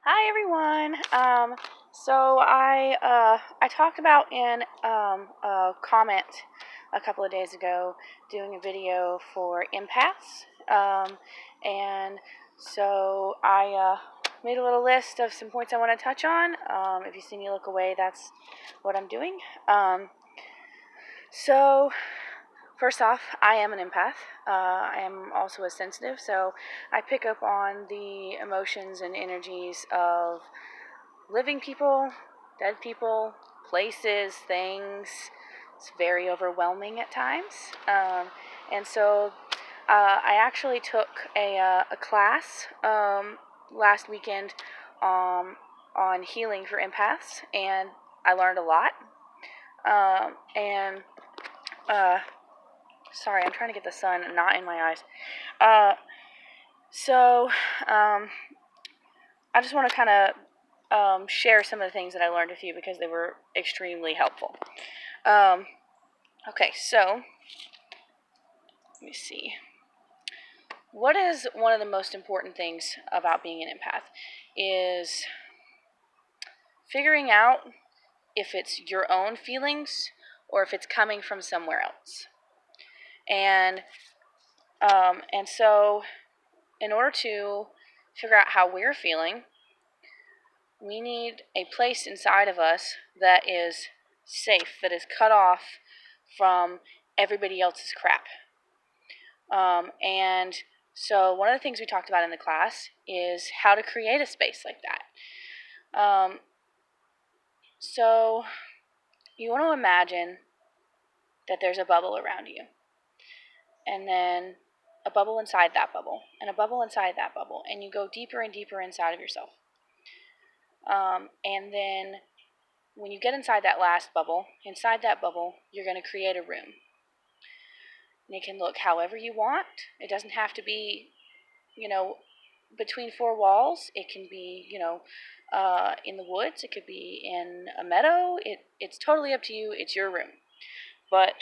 Hi everyone. I talked about in a comment a couple of days ago doing a video for empaths, and so I made a little list of some points I want to touch on. If you see me look away, that's what I'm doing. So First off, I am an empath. I am also a sensitive, so I pick up on the emotions and energies of living people, dead people, places, things. It's very overwhelming at times. And so I actually took a class last weekend on healing for empaths, and I learned a lot. And Sorry, I'm trying to get the sun not in my eyes. So I just want to kind of share some of the things that I learned with you because they were extremely helpful. Okay, so let me see. What is one of the most important things about being an empath is figuring out if it's your own feelings or if it's coming from somewhere else. And so in order to figure out how we're feeling, we need a place inside of us that is safe, that is cut off from everybody else's crap. And so one of the things we talked about in the class is how to create a space like that. So you want to imagine that there's a bubble around you, and then a bubble inside that bubble, and a bubble inside that bubble, and you go deeper and deeper inside of yourself. And then when you get inside that last bubble, you're going to create a room. And it can look however you want. It doesn't have to be, between four walls. It can be, in the woods. It could be in a meadow. It's totally up to you. It's your room. But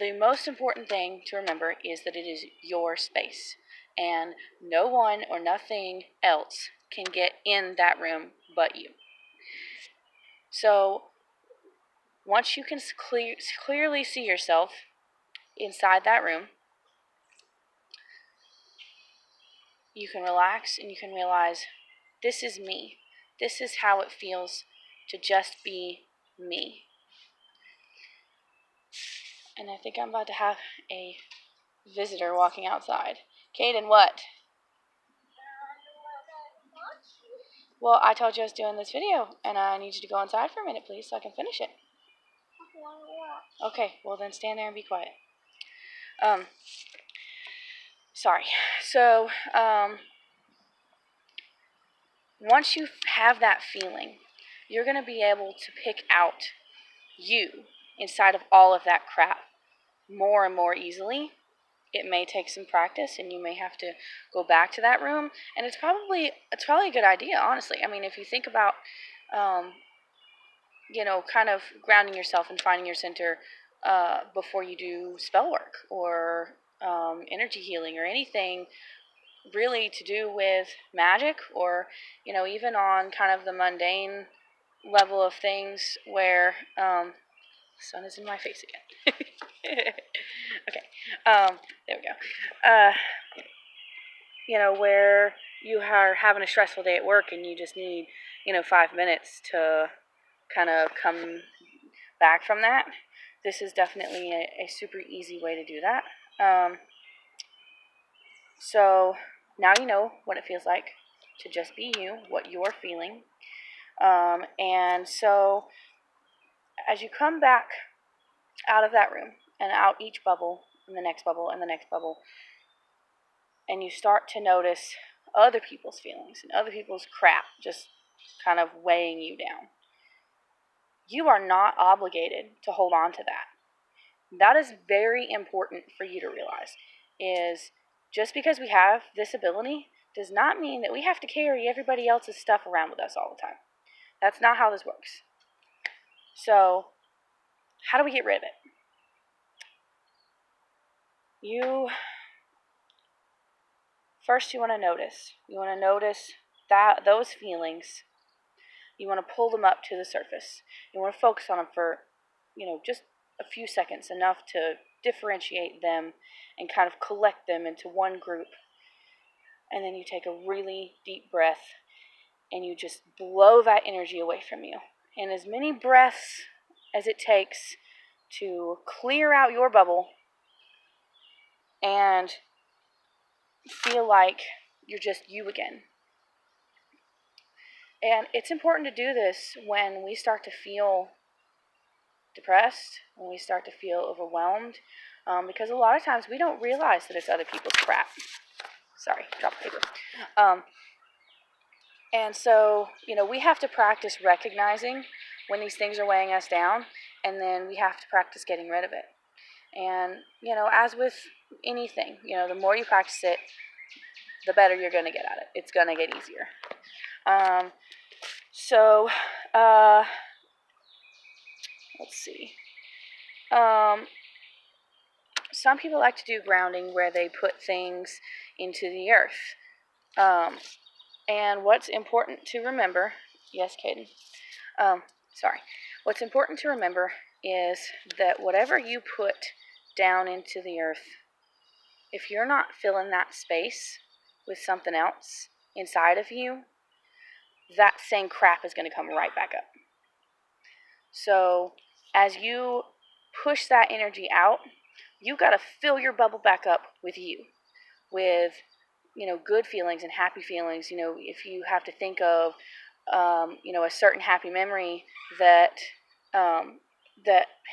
the most important thing to remember is that it is your space. And no one or nothing else can get in that room but you. So once you can clearly see yourself inside that room, you can relax and you can realize, this is me. This is how it feels to just be me. And I think I'm about to have a visitor walking outside. Caden, what? Well, I told you I was doing this video, and I need you to go inside for a minute, please, so I can finish it. Okay, well then stand there and be quiet. Sorry. So, once you have that feeling, you're going to be able to pick out you inside of all of that crap more and more easily. It may take some practice, and you may have to go back to that room, and it's probably a good idea, honestly. I mean, if you think about, kind of grounding yourself and finding your center before you do spell work or energy healing or anything really to do with magic, or even on kind of the mundane level of things where the sun is in my face again. Okay, there we go. Where you are having a stressful day at work and you just need 5 minutes to kind of come back from that. This is definitely a super easy way to do that. So now you know what it feels like to just be you, what you're feeling. And so as you come back out of that room and out each bubble and the next bubble and the next bubble, and you start to notice other people's feelings and other people's crap just kind of weighing you down, you are not obligated to hold on to that. That is very important for you to realize, is just because we have this ability does not mean that we have to carry everybody else's stuff around with us all the time. That's not how this works. So, how do we get rid of it? First you want to notice. You want to notice those feelings, you want to pull them up to the surface. You want to focus on them for, just a few seconds, enough to differentiate them and kind of collect them into one group. And then you take a really deep breath and you just blow that energy away from you. And as many breaths as it takes to clear out your bubble and feel like you're just you again. And it's important to do this when we start to feel depressed, when we start to feel overwhelmed, because a lot of times we don't realize that it's other people's crap. Sorry, dropped paper. And so, we have to practice recognizing when these things are weighing us down, and then we have to practice getting rid of it. And, as with anything, the more you practice it, the better you're going to get at it. It's going to get easier. Let's see. Some people like to do grounding where they put things into the earth. And what's important to remember, yes, Caden. What's important to remember is that whatever you put down into the earth, if you're not filling that space with something else inside of you, that same crap is going to come right back up. So as you push that energy out, you got to fill your bubble back up with you, with, good feelings and happy feelings. If you have to think of, a certain happy memory that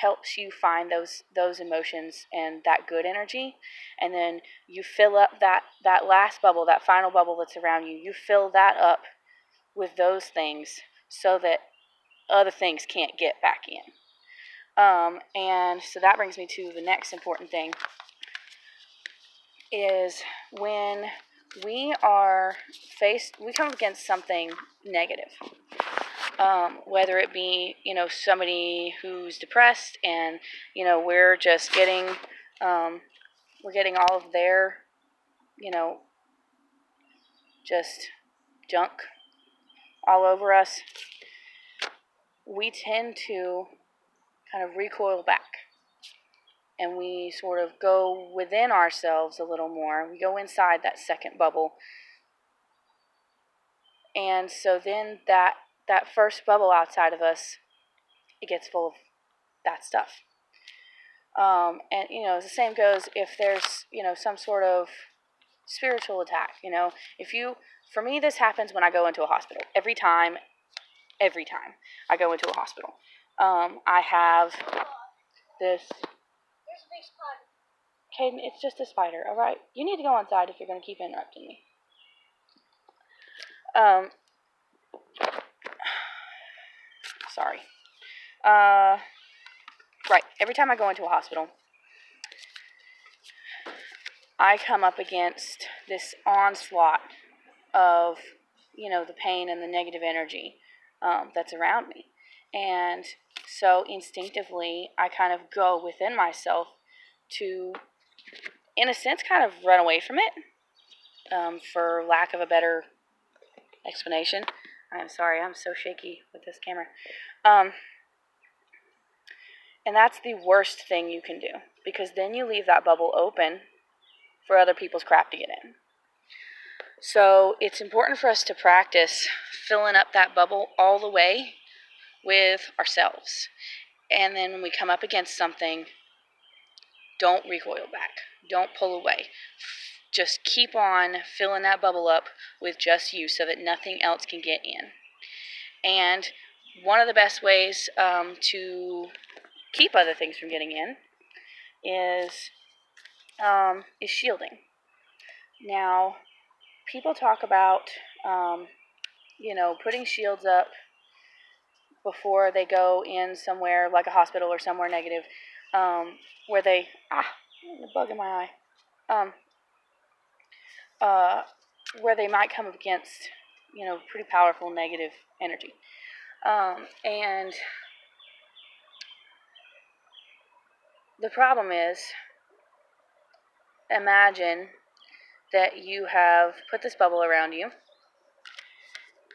helps you find those emotions and that good energy, and then you fill up that last bubble, that final bubble that's around you. You fill that up with those things so that other things can't get back in. And so that brings me to the next important thing, is when we come up against something negative, whether it be, somebody who's depressed and, we're just getting, we're getting all of their, just junk all over us, we tend to kind of recoil back. And we sort of go within ourselves a little more. We go inside that second bubble. And so then that first bubble outside of us, it gets full of that stuff. And, the same goes if there's, some sort of spiritual attack. For me, this happens when I go into a hospital. Every time I go into a hospital. I have this... There's a big spider. Caden, it's just a spider, all right? You need to go inside if you're going to keep interrupting me. Sorry. Right, every time I go into a hospital, I come up against this onslaught of, the pain and the negative energy that's around me. And so instinctively, I kind of go within myself to, in a sense, kind of run away from it, for lack of a better explanation. I'm sorry, I'm so shaky with this camera. And that's the worst thing you can do, because then you leave that bubble open for other people's crap to get in. So it's important for us to practice filling up that bubble all the way with ourselves. And then when we come up against something, don't recoil back. Don't pull away. Just keep on filling that bubble up with just you so that nothing else can get in. And one of the best ways to keep other things from getting in is shielding. Now, people talk about, putting shields up before they go in somewhere like a hospital or somewhere negative, where they, a bug in my eye, where they might come up against, pretty powerful negative energy. And the problem is, imagine that you have put this bubble around you,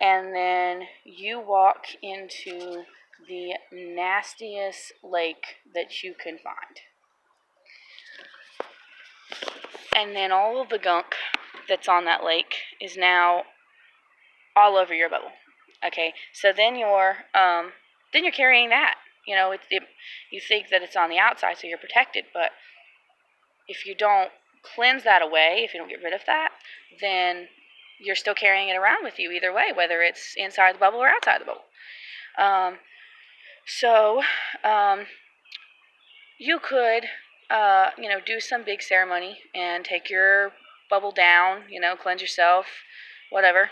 and then you walk into the nastiest lake that you can find. And then all of the gunk that's on that lake is now all over your bubble. Okay, so then you're carrying that. You think that it's on the outside, so you're protected. But if you don't cleanse that away, if you don't get rid of that, then you're still carrying it around with you either way, whether it's inside the bubble or outside the bubble. You could, do some big ceremony and take your bubble down, cleanse yourself, whatever.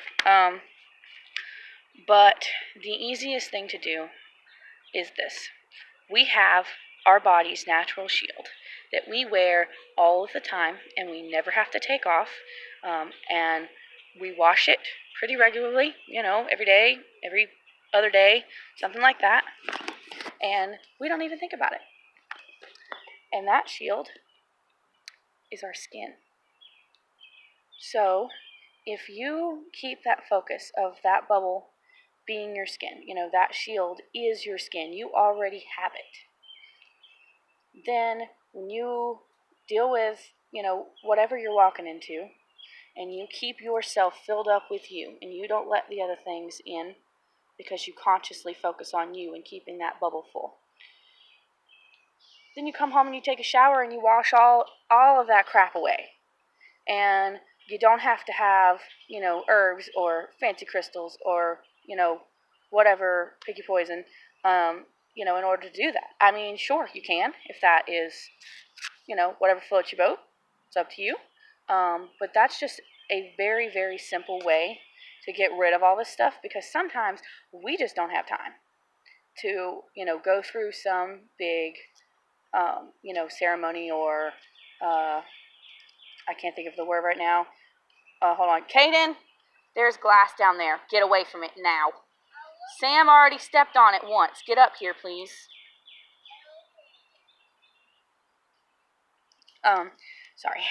But the easiest thing to do is this. We have our body's natural shield that we wear all of the time and we never have to take off. And we wash it pretty regularly, every day, every other day, something like that. And we don't even think about it. And that shield is our skin. So if you keep that focus of that bubble being your skin, that shield is your skin, you already have it. Then when you deal with, whatever you're walking into, and you keep yourself filled up with you, and you don't let the other things in because you consciously focus on you and keeping that bubble full. Then you come home and you take a shower and you wash all of that crap away. And you don't have to have, herbs or fancy crystals or, whatever, pick your poison, in order to do that. I mean, sure, you can, if that is, whatever floats your boat. It's up to you. But that's just a very, very simple way to get rid of all this stuff, because sometimes we just don't have time to, go through some big, ceremony or, I can't think of the word right now. Hold on. Kaden, there's glass down there. Get away from it now. Sam already stepped on it once. Get up here, please. Sorry.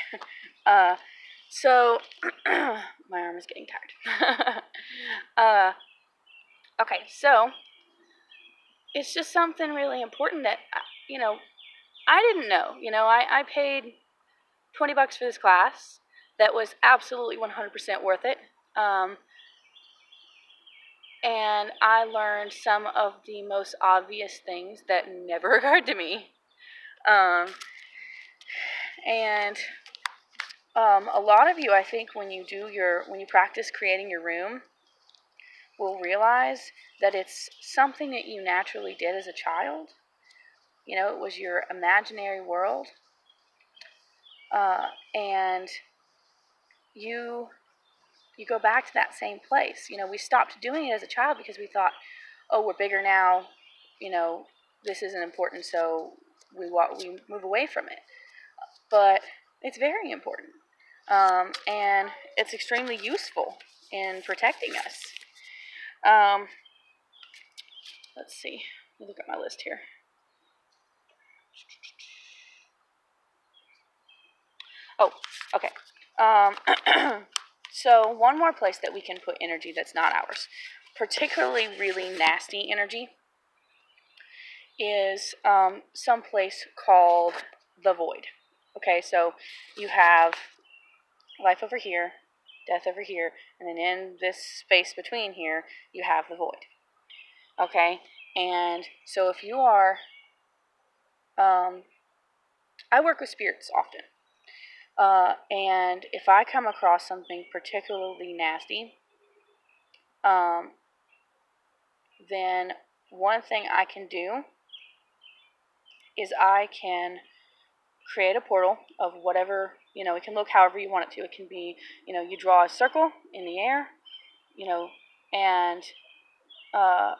So, my arm is getting tired. Okay, so, it's just something really important that, I didn't know. I paid $20 for this class that was absolutely 100% worth it. And I learned some of the most obvious things that never occurred to me. A lot of you, I think, when you practice creating your room, will realize that it's something that you naturally did as a child. It was your imaginary world. And you go back to that same place. We stopped doing it as a child because we thought, oh, we're bigger now, this isn't important, so we move away from it. But it's very important, and it's extremely useful in protecting us. Let's see. Let me look at my list here. Oh, okay. So one more place that we can put energy that's not ours, particularly really nasty energy, is some place called the void. Okay, so you have life over here, death over here, and then in this space between here, you have the void. Okay, and so if you are, I work with spirits often. And if I come across something particularly nasty, then one thing I can do is I can create a portal of whatever, it can look however you want it to. It can be, you draw a circle in the air, and,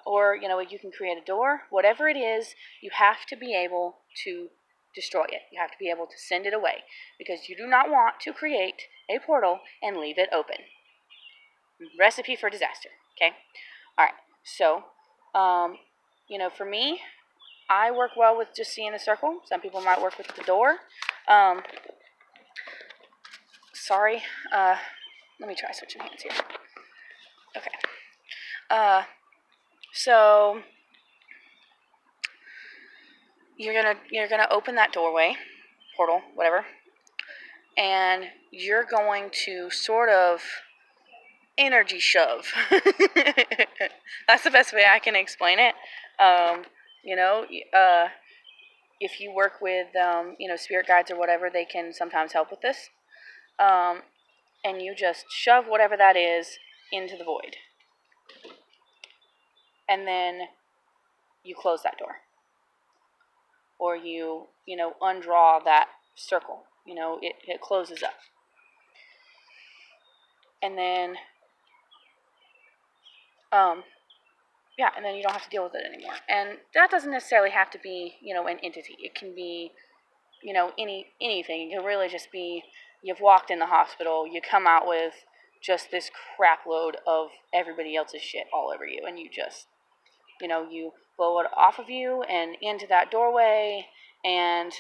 or, you can create a door. Whatever it is, you have to be able to destroy it. You have to be able to send it away, because you do not want to create a portal and leave it open. Recipe for disaster. Okay. All right. So, for me, I work well with just seeing a circle. Some people might work with the door. Sorry. Let me try switching hands here. Okay. So you're gonna open that doorway, portal, whatever, and you're going to sort of energy shove. That's the best way I can explain it. You know, if you work with, spirit guides or whatever, they can sometimes help with this. And you just shove whatever that is into the void. And then you close that door. Or you undraw that circle. It closes up. And then, and then you don't have to deal with it anymore. And that doesn't necessarily have to be, an entity. It can be, anything. It can really just be, you've walked in the hospital, you come out with just this crap load of everybody else's shit all over you, and you just, you blow it off of you and into that doorway, and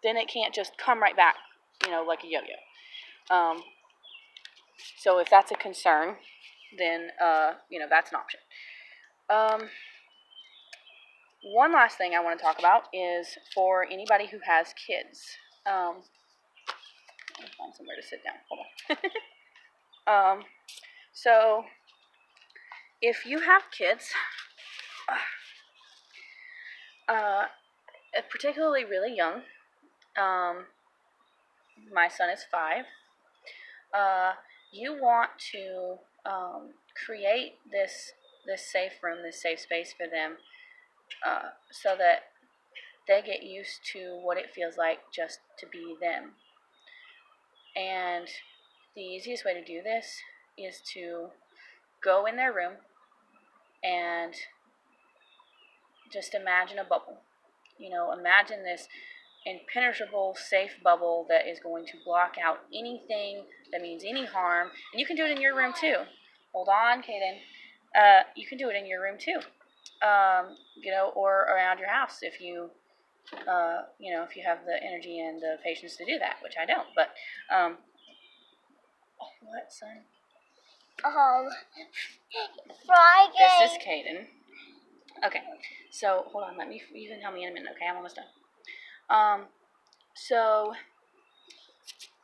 then it can't just come right back, like a yo-yo. So if that's a concern, then, that's an option. One last thing I want to talk about is for anybody who has kids. Let me find somewhere to sit down. Hold on. So if you have kids, particularly really young, my son is 5, you want to create this safe room, this safe space for them, so that they get used to what it feels like just to be them. And the easiest way to do this is to go in their room and just imagine a bubble. Imagine this impenetrable, safe bubble that is going to block out anything that means any harm. And you can do it in your room too. Hold on, Kaden. You can do it in your room too. Or around your house if you, if you have the energy and the patience to do that, which I don't. But, what, son? Friday. This is Kaden. Okay, so hold on. You can tell me in a minute. Okay, I'm almost done. So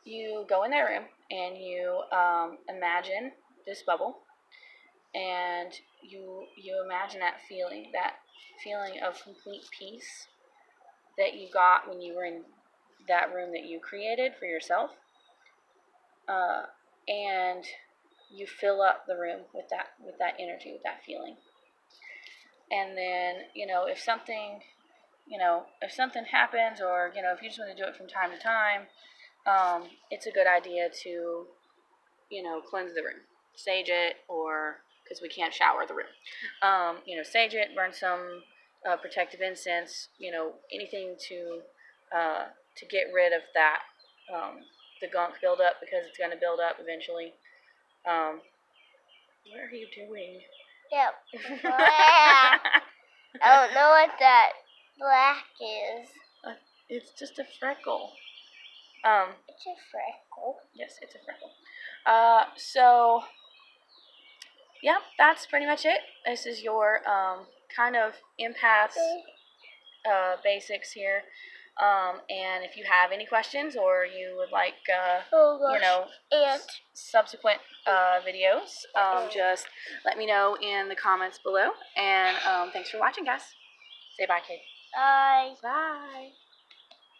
you go in their room and you imagine this bubble, and you imagine that feeling of complete peace that you got when you were in that room that you created for yourself, and you fill up the room with that energy, with that feeling. And then, if something happens, or, if you just want to do it from time to time, it's a good idea to, cleanse the room. Sage it, or, because we can't shower the room. Sage it, burn some protective incense, anything to get rid of that, the gunk buildup, because it's going to build up eventually. What are you doing? Yep. I don't know what that black is. It's just a freckle. It's a freckle. Yes, it's a freckle. So, yeah, that's pretty much it. This is your kind of empath basics here. And if you have any questions, or you would like, subsequent videos, just let me know in the comments below. And thanks for watching, guys. Say bye, Kate. Bye. Bye.